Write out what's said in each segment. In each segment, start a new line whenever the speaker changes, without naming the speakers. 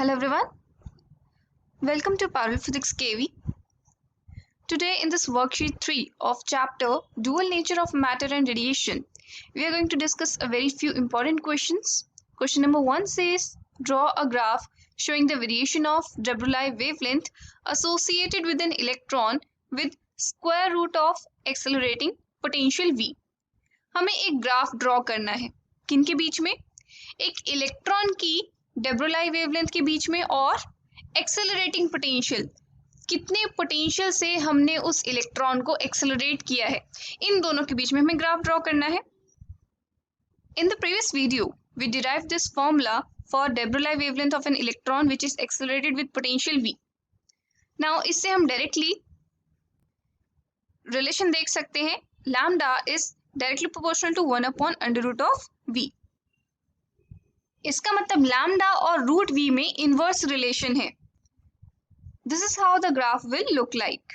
Hello everyone, welcome to Parallel Physics KV. Today in this worksheet 3 of chapter Dual Nature of Matter and Radiation, we are going to discuss a very few important questions. Question number 1 says, draw a graph showing the variation of de Broglie wavelength associated with an electron with square root of accelerating potential V. हमें एक graph draw करना है किनके बीच में, एक electron की de Broglie wavelength के बीच में और एक्सेलरेटिंग पोटेंशियल, कितने पोटेंशियल से हमने उस इलेक्ट्रॉन को एक्सेलरेट किया है, इन दोनों के बीच में हमें ग्राफ ड्रॉ करना है. In the previous video we derive this formula for de Broglie wavelength of an electron which is accelerated with potential v. Now इससे हम डायरेक्टली रिलेशन देख सकते हैं, lambda is directly proportional to 1/√v. इसका मतलब lambda और root v में inverse relation है. This is how the graph will look like.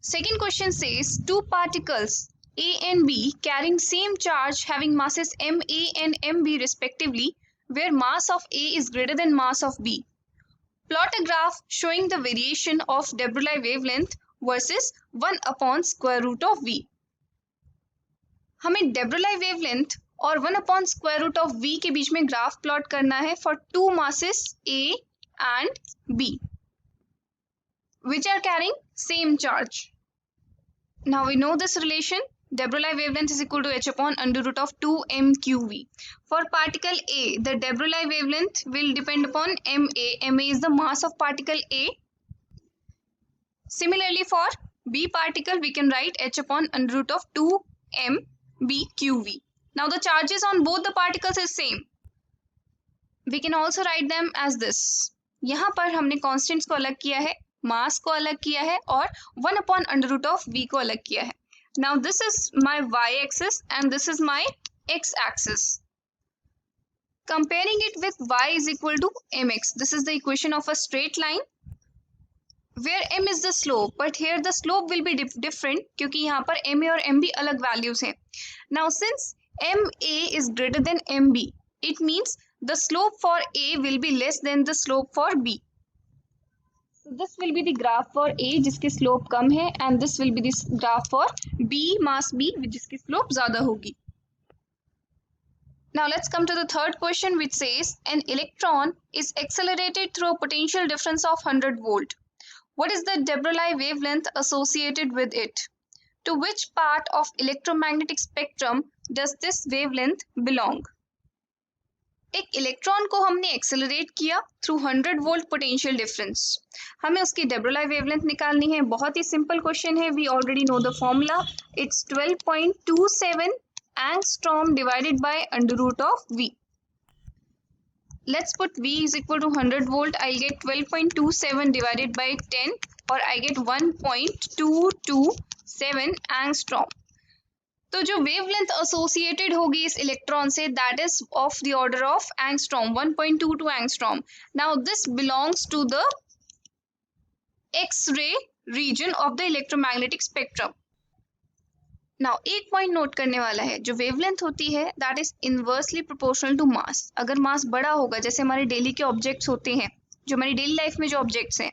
Second question says two particles A and B carrying same charge having masses ma and mb respectively, where mass of A is greater than mass of B. Plot a graph showing the variation of de Broglie wavelength versus 1/√of v. हमें de Broglie wavelength और 1/√of v के बीच में graph plot करना है for two masses A and B which are carrying same charge. Now we know this relation. De Broglie wavelength is equal to h/√2mqv. For particle A, the de Broglie wavelength will depend upon ma. Ma is the mass of particle A. Similarly, for B particle, we can write h/√2mbqv. Now the charges on both the particles is same. We can also write them as this. यहाँ पर हमने constants को अलग किया है, mass को अलग किया है और 1/√v को अलग किया है. Now this is my y-axis and this is my x-axis. Comparing it with y is equal to mx. This is the equation of a straight line where m is the slope, but here the slope will be different क्योंकि यहाँ पर ma और mb अलग values हैं. Now since ma is greater than mb, it means the slope for A will be less than the slope for B. So this will be the graph for A जिसकी slope कम है and this will be the graph for B mass B जिसकी slope ज़्यादा होगी. Now let's come to the third question which says an electron is accelerated through a potential difference of 100 volt. What is the de Broglie wavelength associated with it? To which part of electromagnetic spectrum does this wavelength belong? एक electron को हमने accelerate किया through 100 volt potential difference. हमें उसकी de Broglie wavelength निकालनी है. बहुत ही सिंपल क्वेश्चन है. We already know the formula. It's 12.27 angstrom divided by √v. Let's put v is equal to 100 volt. I get 12.27 divided by 10 और I get 1.227 angstrom. तो जो वेवलेंथ एसोसिएटेड होगी इस इलेक्ट्रॉन से that is of the order of angstrom, 1.22 angstrom. Now this belongs to the X-ray region of the electromagnetic spectrum. Now एक point note करने वाला है, जो वेवलेंथ होती है that is inversely proportional to mass. अगर मास बड़ा होगा, जैसे हमारे डेली के ऑब्जेक्ट्स होते हैं, जो हमारी डेली लाइफ में जो ऑब्जेक्ट्स हैं,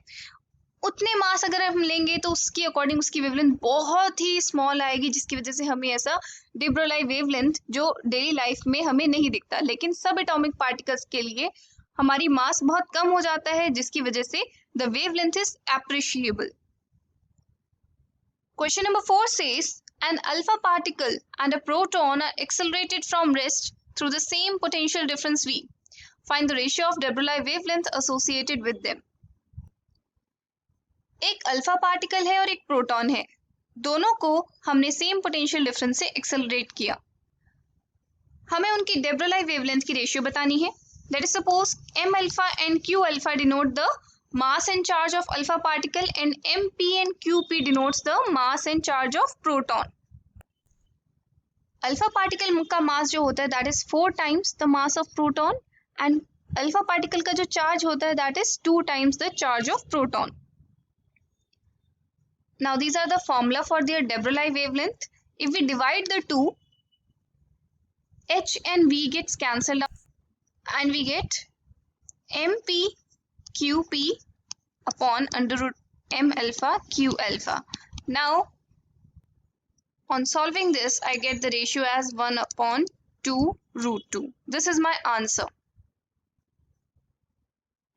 उतने मास अगर हम लेंगे तो उसकी अकॉर्डिंग उसकी वेवलेंथ बहुत ही स्मॉल आएगी, जिसकी वजह से हमें ऐसा de Broglie वेवलेंथ जो डेली लाइफ में हमें नहीं दिखता. लेकिन सब एटॉमिक पार्टिकल्स के लिए हमारी मास बहुत कम हो जाता है, जिसकी वजह से the wavelength is appreciable. Question number 4 says an alpha particle and a proton are accelerated from rest through the same potential difference v. Find the ratio of de Broglie wavelength associated with them. एक alpha particle है और एक proton है. दोनों को हमने same potential difference से accelerate किया. हमें उनकी de Broglie वेवलेंथ की रेशियो बतानी है. Let us suppose m alpha and q alpha denote the mass and charge of alpha particle and mp and qp denotes the mass and charge of proton. Alpha particle का मास जो होता है that is 4 times the mass of proton and alpha particle का जो charge होता है that is 2 times the charge of proton. Now these are the formula for their de Broglie wavelength. If we divide the two, h and v gets cancelled out and we get mp qp upon under root m alpha q alpha. Now, on solving this, I get the ratio as 1 upon 2 root 2. This is my answer.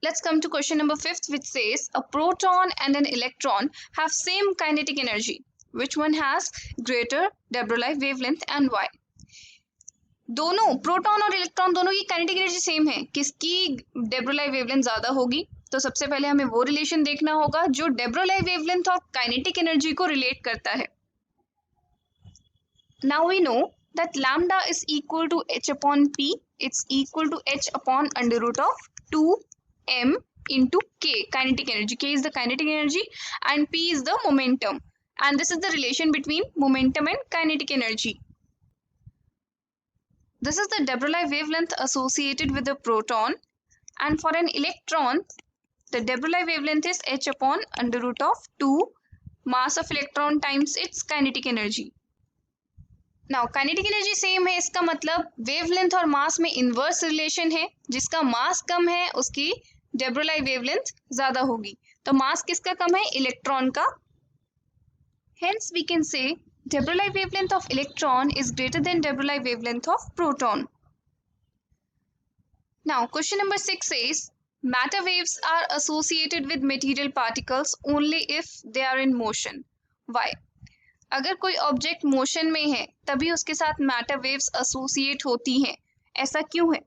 Let's come to question number 5, which says a proton and an electron have same kinetic energy. Which one has greater de Broglie wavelength and why? दोनों proton और electron दोनों की kinetic energy same है. किसकी de Broglie wavelength ज्यादा होगी? तो सबसे पहले हमें वो रिलेशन देखना होगा जो de Broglie वेवलेंथ और काइनेटिक एनर्जी को रिलेट करता है. Now we know that lambda is equal to h upon p. It's equal to h upon under root of 2m into k, kinetic energy. K is the kinetic energy and p is the momentum. And this is the relation between momentum and kinetic energy. This is the de Broglie wavelength associated with the proton, and for an electron, the de Broglie wavelength is h upon under root of 2 mass of electron times its kinetic energy. Now, kinetic energy same है, इसका मतलब wavelength और mass में inverse relation है. जिसका mass कम है उसकी de Broglie wavelength ज़्यादा होगी. तो mass किसका कम है? इलेक्ट्रॉन का. Hence, we can say de Broglie wavelength of electron is greater than de Broglie wavelength of proton. Now, question number 6 says matter waves are associated with material particles only if they are in motion. Why? अगर कोई object motion में है तभी उसके साथ matter waves associate होती हैं. ऐसा क्यों है?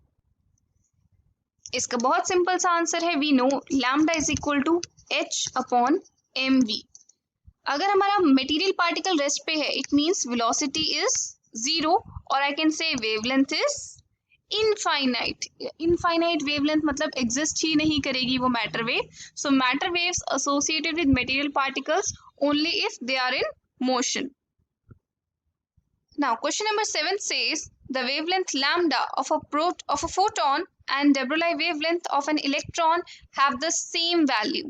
इसका बहुत सिंपल सा आंसर है, we know lambda is equal to h upon M v. अगर हमारा मटेरियल पार्टिकल रेस्ट पे है, इट मीन्स वेलोसिटी इज 0 और I can say wavelength is infinite. Infinite wavelength मतलब एग्जिस्ट ही नहीं करेगी वो matter wave. So matter waves associated with material particles only if they are in motion. Now, question number 7 says the wavelength lambda of a photon and de Broglie wavelength of an electron have the same value.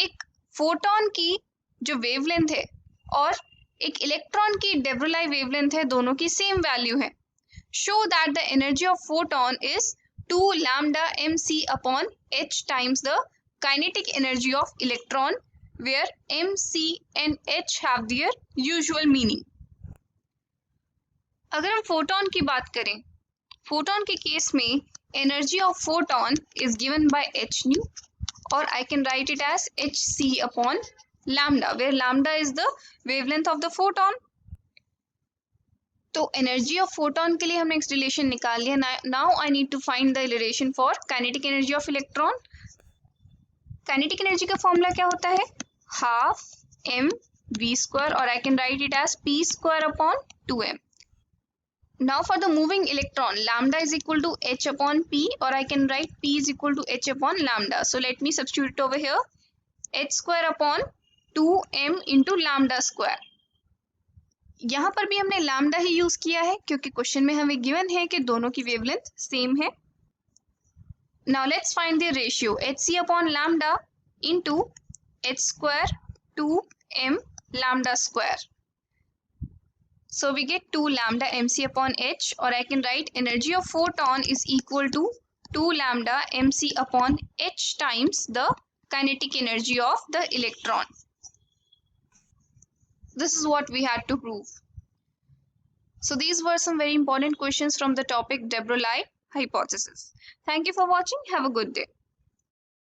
एक photon की जो wavelength है और एक electron की de Broglie wavelength है, दोनों की सेम वैल्यू है. Show that the energy of photon is 2 lambda mc upon h times the kinetic energy of electron, where m, c and h have their usual meaning. अगर हम photon की बात करें, photon के केस में energy of photon is given by h nu और I can write it as hc upon lambda, where lambda is the wavelength of the photon. तो energy of photon के लिए हमने एक रिलेशन निकाल लिया. Now I need to find the relation for kinetic energy of electron. Kinetic energy का formula क्या होता है? half m v square, or I can write it as p square upon 2m. Now for the moving electron, lambda is equal to h upon p, or I can write p is equal to h upon lambda. So let me substitute it over here. h square upon 2m into lambda square. यहाँ पर भी हमने lambda ही use किया है क्योंकि question में हमें given है कि दोनों की वेवलेंथ सेम है. Now let's find the ratio hc upon lambda into h square 2m lambda square. So we get 2 lambda mc upon h, or I can write energy of photon is equal to 2 lambda mc upon h times the kinetic energy of the electron. This is what we had to prove. So these were some very important questions from the topic de Broglie hypothesis. Thank you for watching. Have a good day.